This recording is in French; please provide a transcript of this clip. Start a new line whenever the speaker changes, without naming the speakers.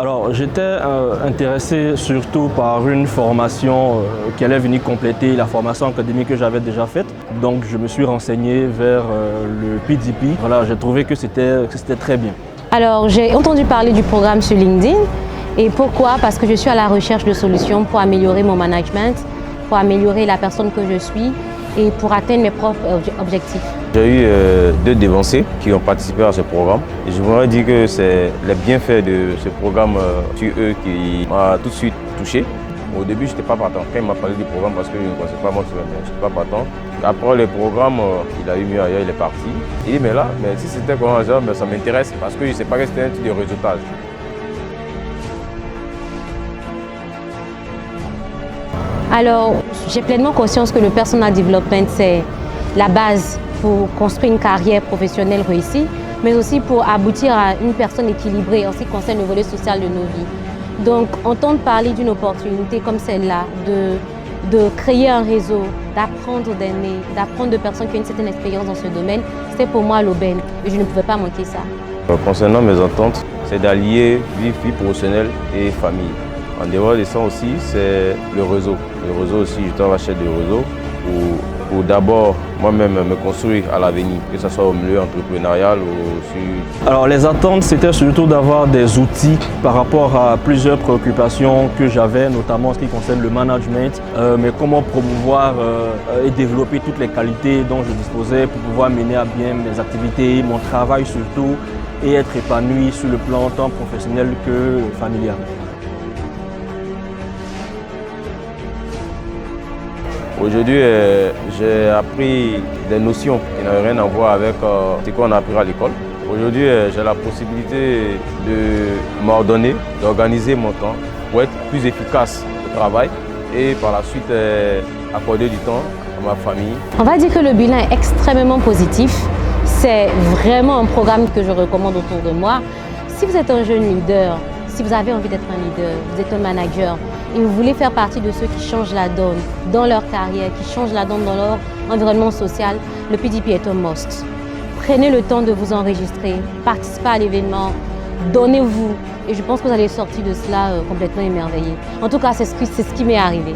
Alors, j'étais intéressé surtout par une formation qui allait venir compléter la formation académique que j'avais déjà faite. Donc, je me suis renseigné vers le PDP. Voilà, j'ai trouvé que c'était très bien.
Alors, j'ai entendu parler du programme sur LinkedIn. Et pourquoi? Parce que je suis à la recherche de solutions pour améliorer mon management, pour améliorer la personne que je suis et pour atteindre mes propres objectifs.
J'ai eu 2 dévancés qui ont participé à ce programme. Et je voudrais dire que c'est les bienfaits de ce programme sur eux qui m'a tout de suite touché. Au début, je n'étais pas partant. Quand il m'a parlé du programme, parce que je ne connaissais pas moi, je n'étais pas partant. Après le programme, il a eu mieux ailleurs, il est parti. Il dit, mais là, si c'était comme un genre, ça m'intéresse parce que je ne sais pas que c'était un type de réseautage.
Alors, j'ai pleinement conscience que le personal development, c'est la base pour construire une carrière professionnelle réussie, mais aussi pour aboutir à une personne équilibrée en ce qui concerne le volet social de nos vies. Donc, entendre parler d'une opportunité comme celle-là, de créer un réseau, d'apprendre d'aînés, d'apprendre de personnes qui ont une certaine expérience dans ce domaine, c'était pour moi l'aubaine et je ne pouvais pas manquer ça.
Concernant mes attentes, c'est d'allier vie professionnelle et famille. En dehors de ça aussi, c'est le réseau. Le réseau aussi, je dois acheter des réseaux pour d'abord moi-même me construire à l'avenir, que ce soit au milieu entrepreneurial ou sur...
Alors les attentes, c'était surtout d'avoir des outils par rapport à plusieurs préoccupations que j'avais, notamment en ce qui concerne le management, mais comment promouvoir et développer toutes les qualités dont je disposais pour pouvoir mener à bien mes activités, mon travail surtout, et être épanoui sur le plan tant professionnel que familial.
Aujourd'hui, j'ai appris des notions qui n'avaient rien à voir avec ce qu'on a appris à l'école. Aujourd'hui, j'ai la possibilité de m'ordonner, d'organiser mon temps pour être plus efficace au travail et par la suite accorder du temps à ma famille.
On va dire que le bilan est extrêmement positif. C'est vraiment un programme que je recommande autour de moi. Si vous êtes un jeune leader, si vous avez envie d'être un leader, vous êtes un manager, et vous voulez faire partie de ceux qui changent la donne dans leur carrière, qui changent la donne dans leur environnement social, le PDP est un must. Prenez le temps de vous enregistrer, participez à l'événement, donnez-vous et je pense que vous allez sortir de cela complètement émerveillé. En tout cas, c'est ce qui m'est arrivé.